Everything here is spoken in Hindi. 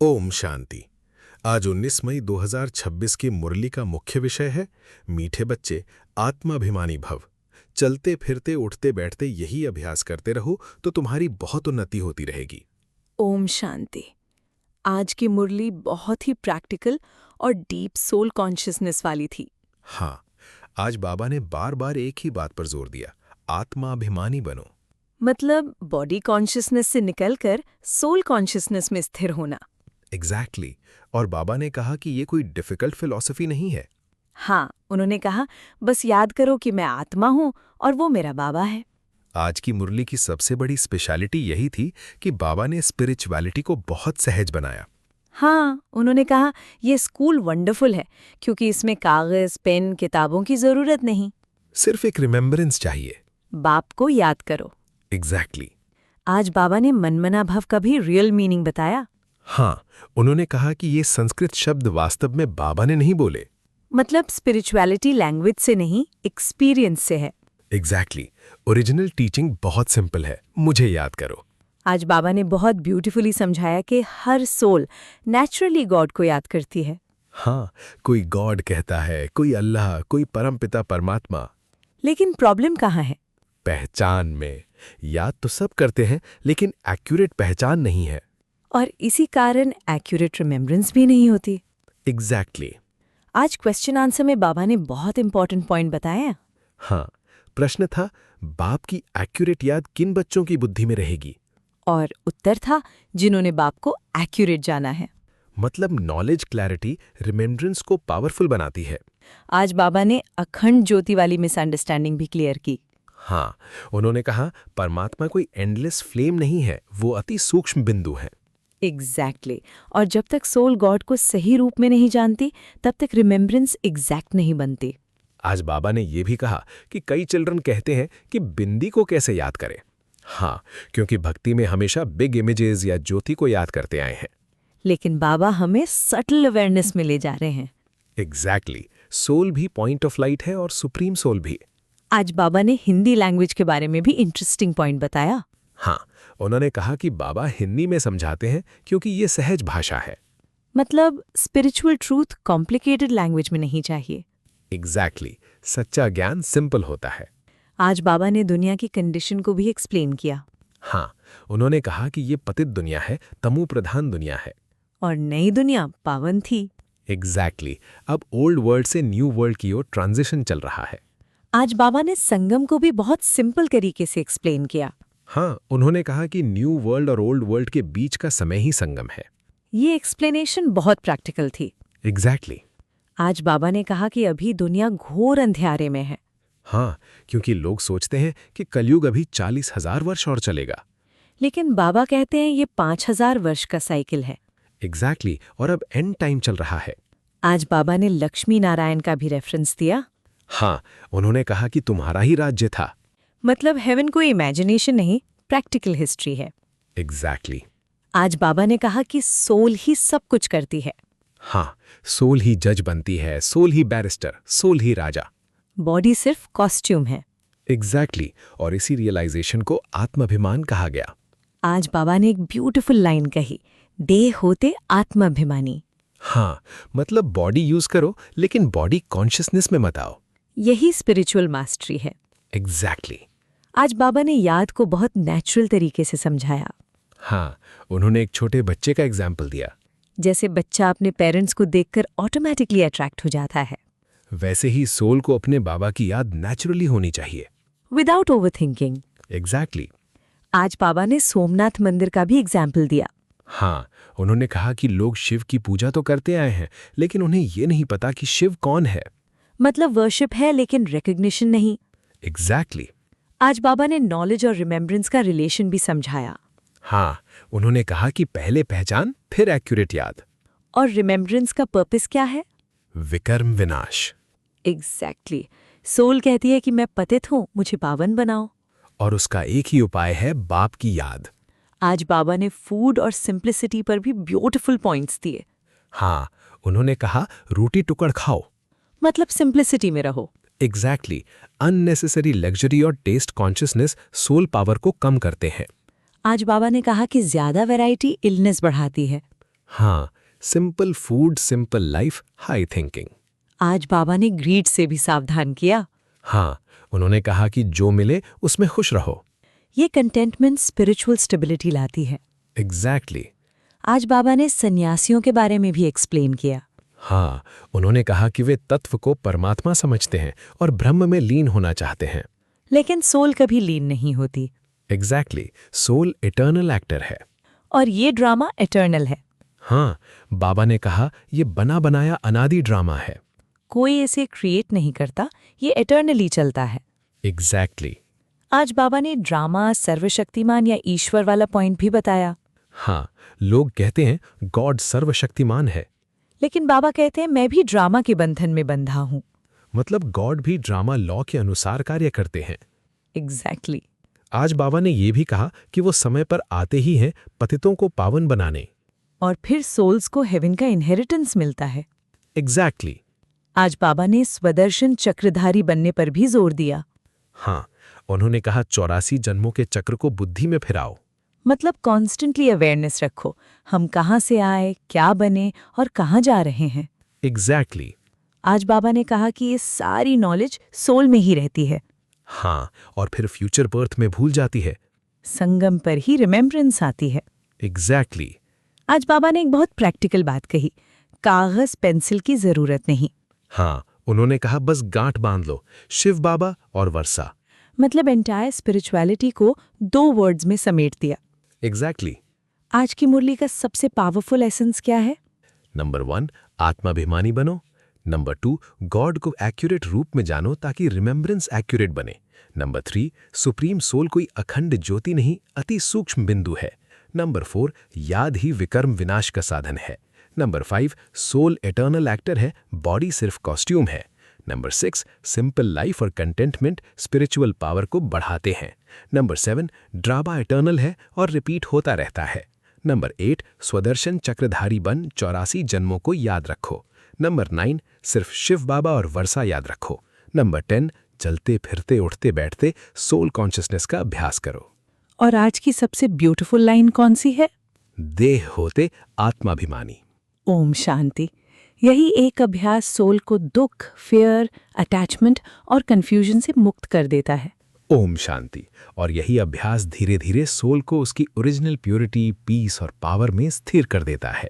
ओम शांति। आज 19 मई 2026 की मुरली का मुख्य विषय है मीठे बच्चे आत्माभिमानी भव। चलते फिरते उठते बैठते यही अभ्यास करते रहो तो तुम्हारी बहुत उन्नति होती रहेगी। ओम शांति। आज की मुरली बहुत ही प्रैक्टिकल और डीप सोल कॉन्शियसनेस वाली थी। हाँ, आज बाबा ने बार बार एक ही बात पर जोर दिया, आत्माभिमानी बनो। मतलब बॉडी कॉन्शियसनेस से निकलकर सोल कॉन्शियसनेस में स्थिर होना। एग्जैक्टली। और बाबा ने कहा कि ये कोई डिफिकल्ट फिलॉसफी नहीं है। हाँ, उन्होंने कहा बस याद करो कि मैं आत्मा हूँ और वो मेरा बाबा है। आज की मुरली की सबसे बड़ी स्पेशलिटी यही थी कि बाबा ने स्पिरिचुअलिटी को बहुत सहज बनाया। हाँ, उन्होंने कहा ये स्कूल वंडरफुल है क्योंकि इसमें कागज, पेन, किताबों की जरूरत नहीं। सिर्फ एक रिमेम्बरेंस चाहिए। बाप को याद करो। एग्जैक्टली। आज बाबा ने मनमना भव का भी रियल मीनिंग बताया। हाँ, उन्होंने कहा कि ये संस्कृत शब्द वास्तव में बाबा ने नहीं बोले। मतलब स्पिरिचुअलिटी लैंग्वेज से नहीं, एक्सपीरियंस से है। एग्जैक्टली। ओरिजिनल टीचिंग बहुत सिंपल है, मुझे याद करो। आज बाबा ने बहुत ब्यूटीफुली समझाया कि हर सोल नेचुरली गॉड को याद करती है। हाँ, कोई गॉड कहता है, कोई अल्लाह, कोई परमपिता परमात्मा। लेकिन प्रॉब्लम कहाँ है? पहचान में। याद तो सब करते हैं लेकिन एक्यूरेट पहचान नहीं है। और इसी कारण एक्यूरेट रिमेम्बरेंस भी नहीं होती। एग्जैक्टली। आज क्वेश्चन आंसर में बाबा ने बहुत इंपॉर्टेंट पॉइंट बताया। हाँ, प्रश्न था बाप की एक्यूरेट याद किन बच्चों की बुद्धि में रहेगी? और उत्तर था जिन्होंने बाप को एक्यूरेट जाना है। मतलब नॉलेज क्लैरिटी रिमेम्बरेंस को पावरफुल बनाती है। आज बाबा ने अखंड ज्योति वाली मिसअंडरस्टैंडिंग भी क्लियर की। हाँ, उन्होंने कहा परमात्मा कोई एंडलेस फ्लेम नहीं है, वो अति सूक्ष्म बिंदु है। एग्जैक्टली। और जब तक सोल गॉड को सही रूप में नहीं जानती तब तक रिमेम्बरेंस एग्जैक्ट नहीं बनती। आज बाबा ने यह भी कहा कि कई चिल्ड्रन कहते हैं कि बिंदी को कैसे याद करें। हाँ, क्योंकि भक्ति में हमेशा बिग इमेजेस या ज्योति को याद करते आए हैं। लेकिन बाबा हमें सटल अवेयरनेस में ले जा रहे हैं। एग्जैक्टली। सोल भी पॉइंट ऑफ लाइट है और सुप्रीम सोल भी। आज बाबा ने हिंदी लैंग्वेज के बारे में भी इंटरेस्टिंग पॉइंट बताया। हाँ, उन्होंने कहा कि बाबा हिंदी में समझाते हैं क्योंकि ये सहज भाषा है। मतलब स्पिरिचुअल ट्रूथ कॉम्प्लिकेटेड लैंग्वेज में नहीं चाहिए। एग्जैक्टली। सच्चा ज्ञान सिंपल होता है। आज बाबा ने दुनिया की कंडीशन को भी एक्सप्लेन किया। हाँ, उन्होंने कहा कि ये पतित दुनिया है, तमु प्रधान दुनिया है। और नई दुनिया पावन थी। एग्जैक्टली। अब ओल्ड वर्ल्ड से न्यू वर्ल्ड की ओर ट्रांजिशन चल रहा है। आज बाबा ने संगम को भी बहुत सिंपल तरीके से एक्सप्लेन किया। हाँ, उन्होंने कहा कि न्यू वर्ल्ड और ओल्ड वर्ल्ड के बीच का समय ही संगम है। ये एक्सप्लेनेशन बहुत प्रैक्टिकल थी। एग्जैक्टली। आज बाबा ने कहा कि अभी दुनिया घोर अंधेरे में है। हाँ, क्योंकि लोग सोचते हैं कि कलयुग अभी 40,000 वर्ष और चलेगा। लेकिन बाबा कहते हैं ये 5,000 वर्ष का साइकिल है। एग्जैक्टली। और अब एंड टाइम चल रहा है। आज बाबा ने लक्ष्मी नारायण का भी रेफरेंस दिया। हाँ, उन्होंने कहा कि तुम्हारा ही राज्य था। मतलब हेवन कोई इमेजिनेशन नहीं, प्रैक्टिकल हिस्ट्री है। एग्जैक्टली। आज बाबा ने कहा कि सोल ही सब कुछ करती है। हाँ, सोल ही जज बनती है, सोल ही बैरिस्टर, सोल ही राजा। बॉडी सिर्फ कॉस्ट्यूम है। एग्जैक्टली। और इसी रियलाइजेशन को आत्माभिमान कहा गया। आज बाबा ने एक ब्यूटीफुल लाइन कही, देह होते आत्माभिमानी। हाँ, मतलब बॉडी यूज करो लेकिन बॉडी कॉन्शियसनेस में मत आओ। यही स्पिरिचुअल मास्टरी है। एग्जैक्टली। आज बाबा ने याद को बहुत नेचुरल तरीके से समझाया। हाँ, उन्होंने एक छोटे बच्चे का एग्जाम्पल दिया। जैसे बच्चा अपने पेरेंट्स को देखकर ऑटोमेटिकली अट्रैक्ट हो जाता है, वैसे ही सोल को अपने बाबा की याद नेचुरली होनी चाहिए, विदाउट ओवरथिंकिंग। एग्जैक्टली। आज बाबा ने सोमनाथ मंदिर का भी एग्जाम्पल दिया। हाँ, उन्होंने कहा कि लोग शिव की पूजा तो करते आए हैं लेकिन उन्हें ये नहीं पता कि शिव कौन है। मतलब वर्शिप है लेकिन रिकग्निशन नहीं। एग्जैक्टली। आज बाबा ने नॉलेज और रिमेम्बरेंस का रिलेशन भी समझाया। हाँ, उन्होंने कहा कि पहले पहचान फिर एक्यूरेट याद। और रिमेम्बरेंस का पर्पस क्या है? विकर्म विनाश। एग्जैक्टली। सोल कहती है कि मैं पतित हूँ, मुझे पावन बनाओ। और उसका एक ही उपाय है बाप की याद। आज बाबा ने फूड और सिंप्लिसिटी पर भी ब्यूटीफुल पॉइंट्स दिए। हाँ, उन्होंने कहा रोटी टुकड़ खाओ। मतलब सिंप्लिसिटी में रहो। एग्जैक्टली। अननेसेसरी लग्जरी और टेस्ट कॉन्शियसनेस सोल पावर को कम करते हैं। आज बाबा ने कहा कि ज्यादा वैरायटी इलनेस बढ़ाती है। हाँ, simple food, simple life, high thinking. आज बाबा ने ग्रीड से भी सावधान किया। हाँ, उन्होंने कहा कि जो मिले उसमें खुश रहो। ये कंटेंटमेंट स्पिरिचुअल स्टेबिलिटी लाती है। एग्जैक्टली। आज बाबा ने सन्यासियों के बारे में भी एक्सप्लेन किया। हाँ, उन्होंने कहा कि वे तत्व को परमात्मा समझते हैं और ब्रह्म में लीन होना चाहते हैं। लेकिन सोल कभी लीन नहीं होती। एग्जैक्टली, सोल इटर्नल एक्टर है। और ये ड्रामा एटर्नल है। हाँ, बाबा ने कहा ये बना बनाया अनादि ड्रामा है। कोई इसे क्रिएट नहीं करता, ये एटर्नली चलता है। एग्जैक्टली। आज बाबा ने ड्रामा, सर्वशक्तिमान या ईश्वर वाला पॉइंट भी बताया। हाँ, लोग कहते हैं गॉड सर्वशक्तिमान है। लेकिन बाबा कहते हैं मैं भी ड्रामा के बंधन में बंधा हूँ। मतलब गॉड भी ड्रामा लॉ के अनुसार कार्य करते हैं। एग्जैक्टली। आज बाबा ने ये भी कहा कि वो समय पर आते ही हैं पतितों को पावन बनाने। और फिर सोल्स को हेवन का इनहेरिटेंस मिलता है। एग्जैक्टली। आज बाबा ने स्वदर्शन चक्रधारी बनने पर भी जोर दिया। हाँ, उन्होंने कहा 84 जन्मों के चक्र को बुद्धि में फिराओ। मतलब कॉन्स्टेंटली अवेयरनेस रखो, हम कहाँ से आए, क्या बने और कहाँ जा रहे हैं। एग्जैक्टली। आज बाबा ने कहा कि ये सारी नॉलेज सोल में ही रहती है। हाँ, और फिर फ्यूचर बर्थ में भूल जाती है। संगम पर ही रिमेम्बरेंस आती है। एग्जैक्टली। आज बाबा ने एक बहुत प्रैक्टिकल बात कही, कागज पेंसिल की जरूरत नहीं। हाँ, उन्होंने कहा बस गांठ बांध लो, शिव बाबा और वर्षा। मतलब एंटायर स्पिरिचुअलिटी को 2 वर्ड्स में समेट दिया। एग्जैक्टली। आज की मुरली का सबसे पावरफुल एसेंस क्या है? नंबर 1, आत्माभिमानी बनो। नंबर 2, गॉड को एक्यूरेट रूप में जानो ताकि रिमेम्बरेंस एक्यूरेट बने। नंबर 3, सुप्रीम सोल कोई अखंड ज्योति नहीं, अति सूक्ष्म बिंदु है। नंबर 4, याद ही विकर्म विनाश का साधन है। नंबर 5, सोल एटर्नल एक्टर है, बॉडी सिर्फ कॉस्ट्यूम है। नंबर 6, सिंपल लाइफ और कंटेंटमेंट स्पिरिचुअल पावर को बढ़ाते हैं। नंबर 7, ड्रामा एटर्नल है और रिपीट होता रहता है। नंबर 8, स्वदर्शन चक्रधारी बन 84 जन्मों को याद रखो। नंबर 9, सिर्फ शिव बाबा और वर्षा याद रखो। नंबर 10, चलते फिरते उठते बैठते सोल कॉन्शियसनेस का अभ्यास करो। और आज की सबसे ब्यूटीफुल लाइन कौन सी है? देह होते आत्माभिमानी। ओम शांति। यही एक अभ्यास सोल को दुख, फियर, अटैचमेंट और कंफ्यूजन से मुक्त कर देता है। ओम शांति। और यही अभ्यास धीरे धीरे सोल को उसकी ओरिजिनल प्योरिटी, पीस और पावर में स्थिर कर देता है।